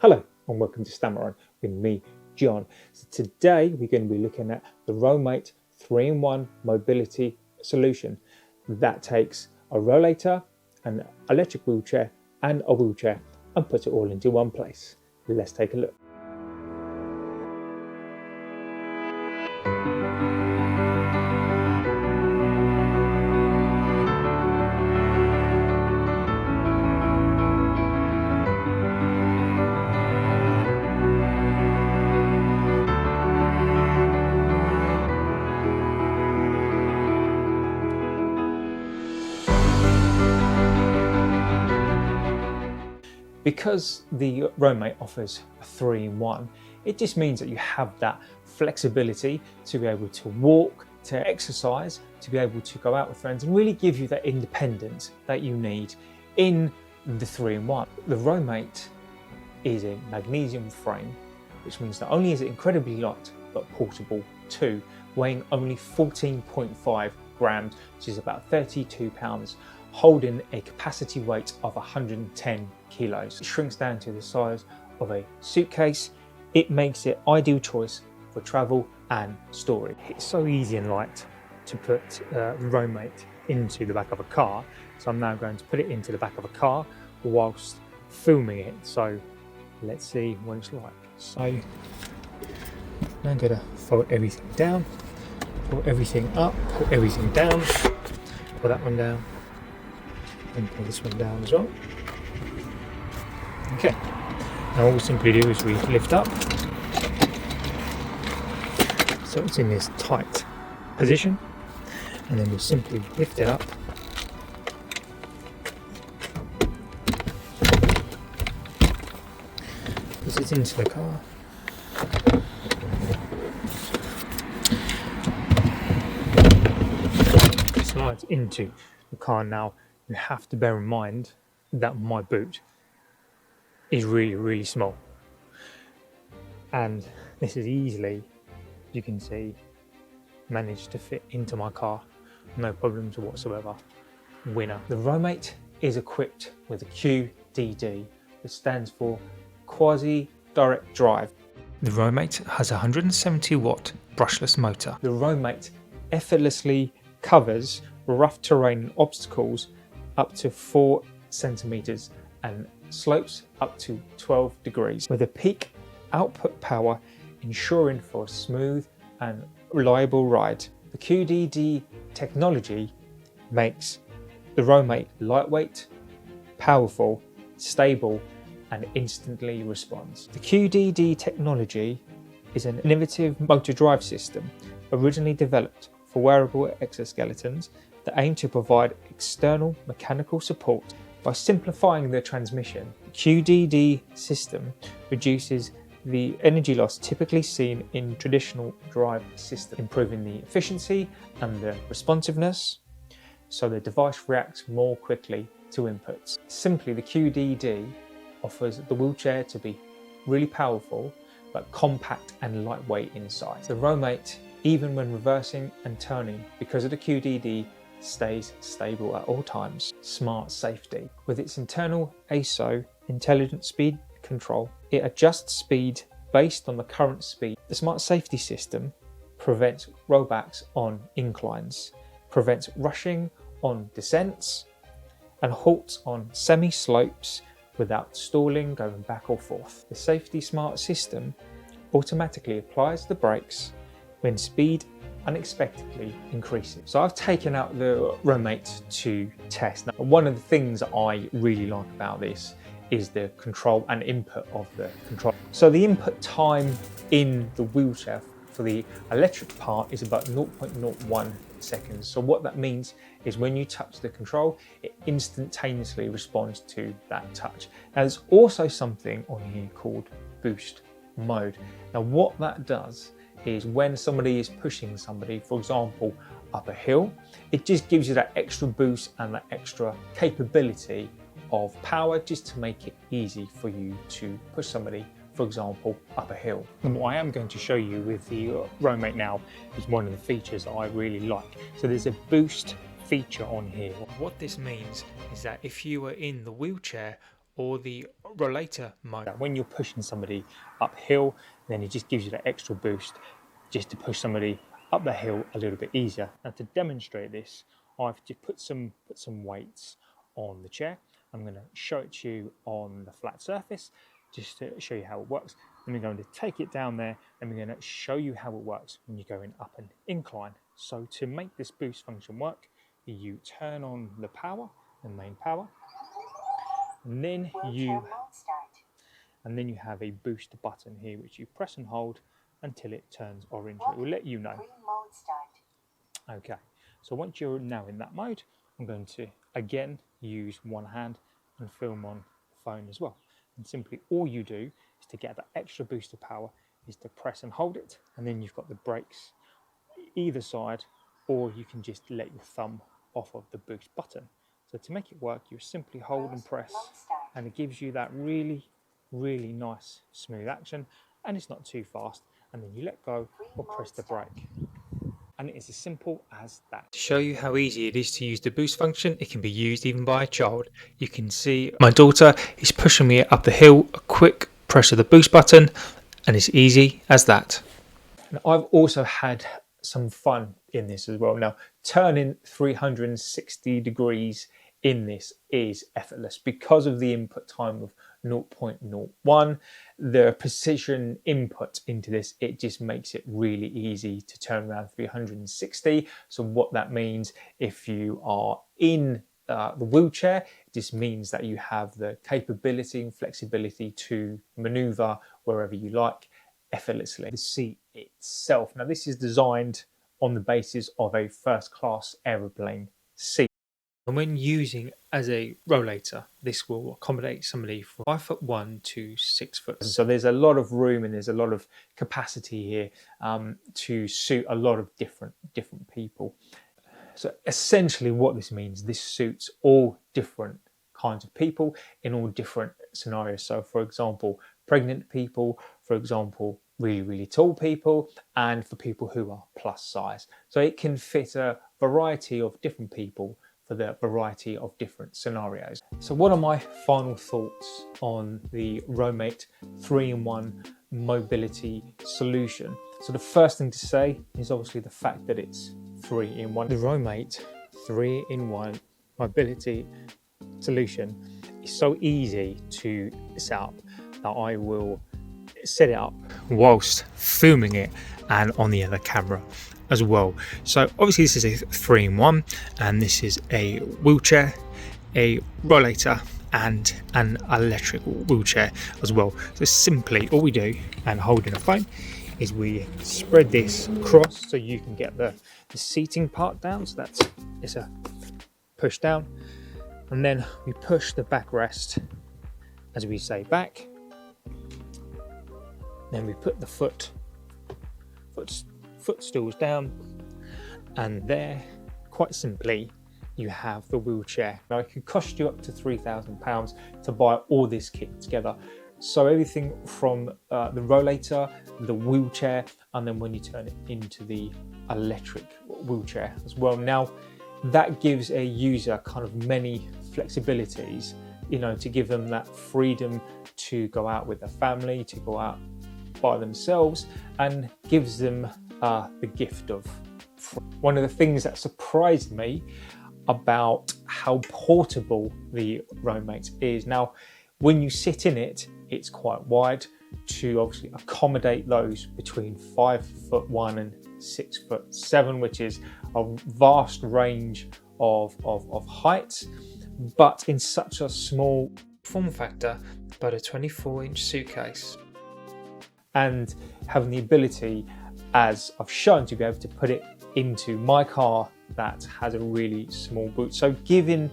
Hello and welcome to Stammer with me, John. So today we're going to be looking at the Roamate 3-in-1 mobility solution that takes a rollator, an electric wheelchair and a wheelchair and puts it all into one place. Let's take a look. Because the Roamate offers a 3-in-1, it just means that you have that flexibility to be able to walk, to exercise, to be able to go out with friends and really give you that independence that you need in the 3-in-1. The Roamate is a magnesium frame, which means not only is it incredibly light, but portable too, weighing only 14.5 grams, which is about 32 pounds, holding a capacity weight of 110 kilos. It shrinks down to the size of a suitcase. It makes it ideal choice for travel and storage. It's so easy and light to put Roamate into the back of a car. So I'm now going to put it into the back of a car whilst filming it. So let's see what it's like. So now I'm going to fold everything down, pull everything up, pull everything down, pull that one down, and pull this one down as well. Okay, now all we simply do is we lift up, so it's in this tight position, and then we simply lift it up, put it into the car, slides into the car. Now you have to bear in mind that my boot is really small, and this is easily, you can see, managed to fit into my car, no problems whatsoever. Winner. The Roamate is equipped with a QDD, which stands for quasi direct drive. The Roamate has a 170 watt brushless motor. The Roamate effortlessly covers rough terrain and obstacles up to 4 centimeters and slopes up to 12 degrees with a peak output power, ensuring for a smooth and reliable ride. The QDD technology makes the Roamate lightweight, powerful, stable and instantly responds. The QDD technology is an innovative motor drive system originally developed for wearable exoskeletons that aim to provide external mechanical support. By simplifying the transmission, the QDD system reduces the energy loss typically seen in traditional drive systems, improving the efficiency and the responsiveness so the device reacts more quickly to inputs. Simply, the QDD offers the wheelchair to be really powerful but compact and lightweight inside. The Roamate, even when reversing and turning, because of the QDD, stays stable at all times. Smart safety. With its internal ASO, intelligent speed control, it adjusts speed based on the current speed. The smart safety system prevents rollbacks on inclines, prevents rushing on descents, and halts on semi-slopes without stalling, going back or forth. The safety smart system automatically applies the brakes when speed unexpectedly increases. So I've taken out the Roamate to test. Now, one of the things I really like about this is the control and input of the control. So the input time in the wheelchair for the electric part is about 0.01 seconds. So what that means is when you touch the control, it instantaneously responds to that touch. Now there's also something on here called boost mode. Now what that does is when somebody is pushing somebody, for example, up a hill, it just gives you that extra boost and that extra capability of power just to make it easy for you to push somebody, for example, up a hill. And what I am going to show you with the Roamate now is one of the features I really like. So there's a boost feature on here. What this means is that if you are in the wheelchair or the rollator mode. When you're pushing somebody uphill, then it just gives you that extra boost just to push somebody up the hill a little bit easier. Now to demonstrate this, I've just put some weights on the chair. I'm going to show it to you on the flat surface just to show you how it works. Then we're going to take it down there and we're going to show you how it works when you're going up an incline. So to make this boost function work, you turn on the power, the main power, and then you have a boost button here which you press and hold until it turns orange. It will let you know. Okay, so once you're now in that mode, I'm going to again use one hand and film on phone as well. And simply all you do is to get that extra boost of power is to press and hold it, and then you've got the brakes either side, or you can just let your thumb off of the boost button. So to make it work, you simply hold and press, and it gives you that really nice smooth action, and it's not too fast, and then you let go or press the brake. And it is as simple as that. To show you how easy it is to use the boost function, it can be used even by a child. You can see my daughter is pushing me up the hill, a quick press of the boost button, and it's easy as that. And I've also had some fun in this as well. Now, turning 360 degrees in this is effortless because of the input time of 0.01. The precision input into this, it just makes it really easy to turn around 360. So what that means, if you are in the wheelchair, it just means that you have the capability and flexibility to maneuver wherever you like effortlessly. The seat itself, now this is designed on the basis of a first class aeroplane seat. And when using as a rollator, this will accommodate somebody from 5'1" to 6 foot. So there's a lot of room and there's a lot of capacity here to suit a lot of different people. So essentially what this means, this suits all different kinds of people in all different scenarios. So for example, pregnant people, for example, really tall people, and for people who are plus size. So it can fit a variety of different people for the variety of different scenarios. So what are my final thoughts on the Roamate 3-in-1 mobility solution? So the first thing to say is obviously the fact that it's 3-in-1. The Roamate 3-in-1 mobility solution is so easy to set up that I will set it up whilst filming it and on the other camera as well. So obviously this is a 3-in-1, and this is a wheelchair, a rollator, and an electric wheelchair as well. So simply all we do, and holding a phone, is we spread this across so you can get the seating part down. So it's a push down, and then we push the backrest, as we say, back. Then we put the footstools down, and there, quite simply, you have the wheelchair. Now it could cost you up to £3,000 to buy all this kit together. So everything from the rollator, the wheelchair, and then when you turn it into the electric wheelchair as well. Now that gives a user kind of many flexibilities, you know, to give them that freedom to go out with their family, to go out by themselves, and gives them the gift of freedom. One of the things that surprised me about how portable the Roamate is, now when you sit in it, it's quite wide to obviously accommodate those between 5'1" and 6'7", which is a vast range of heights, but in such a small form factor, but a 24-inch suitcase. And having the ability, as I've shown, to be able to put it into my car that has a really small boot. So given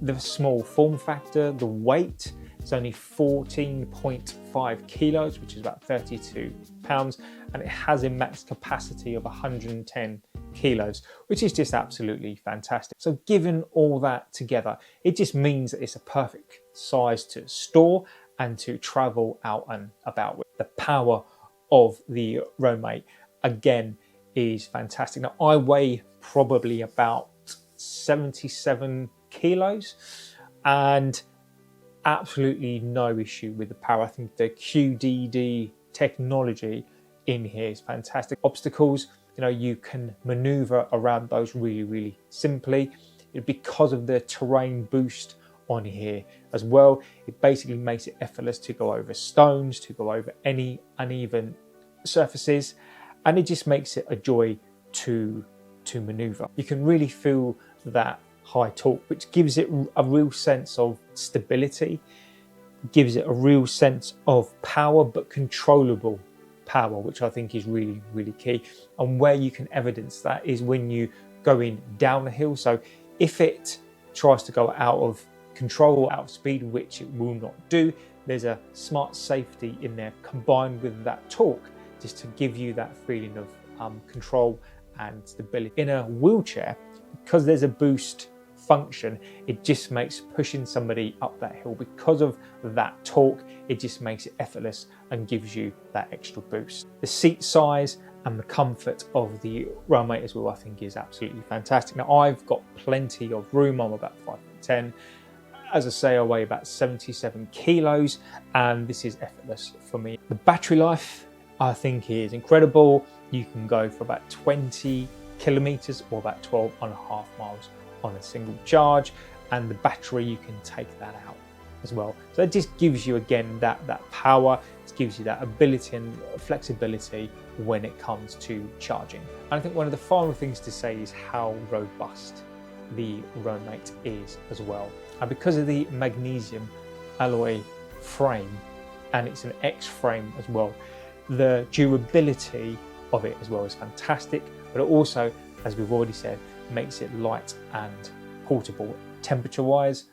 the small form factor, the weight, it's only 14.5 kilos, which is about 32 pounds, and it has a max capacity of 110 kilos, which is just absolutely fantastic. So given all that together, it just means that it's a perfect size to store and to travel out and about with. The power of the Roamate, again, is fantastic. Now, I weigh probably about 77 kilos, and absolutely no issue with the power. I think the QDD technology in here is fantastic. Obstacles, you can maneuver around those really simply because of the terrain boost on here as well. It basically makes it effortless to go over stones, to go over any uneven surfaces, and it just makes it a joy to maneuver. You can really feel that high torque, which gives it a real sense of stability, gives it a real sense of power, but controllable power, which I think is really key. And where you can evidence that is when you going down a hill. So if it tries to go out of control, out of speed, which it will not do, there's a smart safety in there combined with that torque, just to give you that feeling of control and stability. In a wheelchair, because there's a boost function, it just makes pushing somebody up that hill, because of that torque, it just makes it effortless and gives you that extra boost. The seat size and the comfort of the Roamate as well, I think is absolutely fantastic. Now, I've got plenty of room. I'm about 5'10". As I say, I weigh about 77 kilos, and this is effortless for me. The battery life, I think, is incredible. You can go for about 20 kilometers or about 12.5 miles on a single charge, and the battery, you can take that out as well. So it just gives you, again, that power. It gives you that ability and flexibility when it comes to charging. And I think one of the final things to say is how robust the Roamate is as well. And because of the magnesium alloy frame, and it's an X frame as well, the durability of it as well is fantastic, but it also, as we've already said, makes it light and portable. Temperature wise,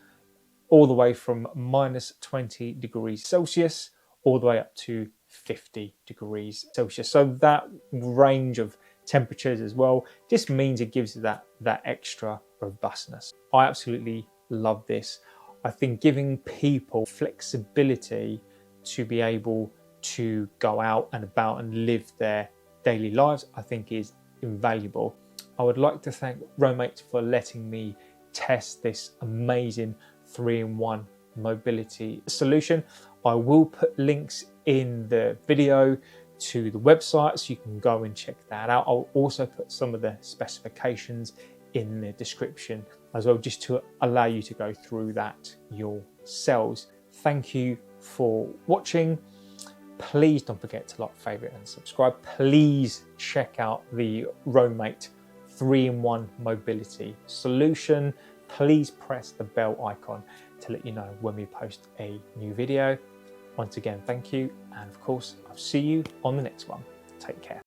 all the way from -20 degrees Celsius all the way up to 50 degrees Celsius. So that range of temperatures as well just means it gives you that extra robustness. I absolutely love this. I think giving people flexibility to be able to go out and about and live their daily lives, I think is invaluable. I would like to thank Roamate for letting me test this amazing 3-in-1 mobility solution. I will put links in the video to the website, so you can go and check that out. I'll also put some of the specifications in the description as well, just to allow you to go through that yourselves. Thank you for watching. Please don't forget to like, favorite and subscribe. Please check out the Roamate 3-in-1 mobility solution. Please press the bell icon to let you know when we post a new video. Once again, thank you, and of course, I'll see you on the next one. Take care.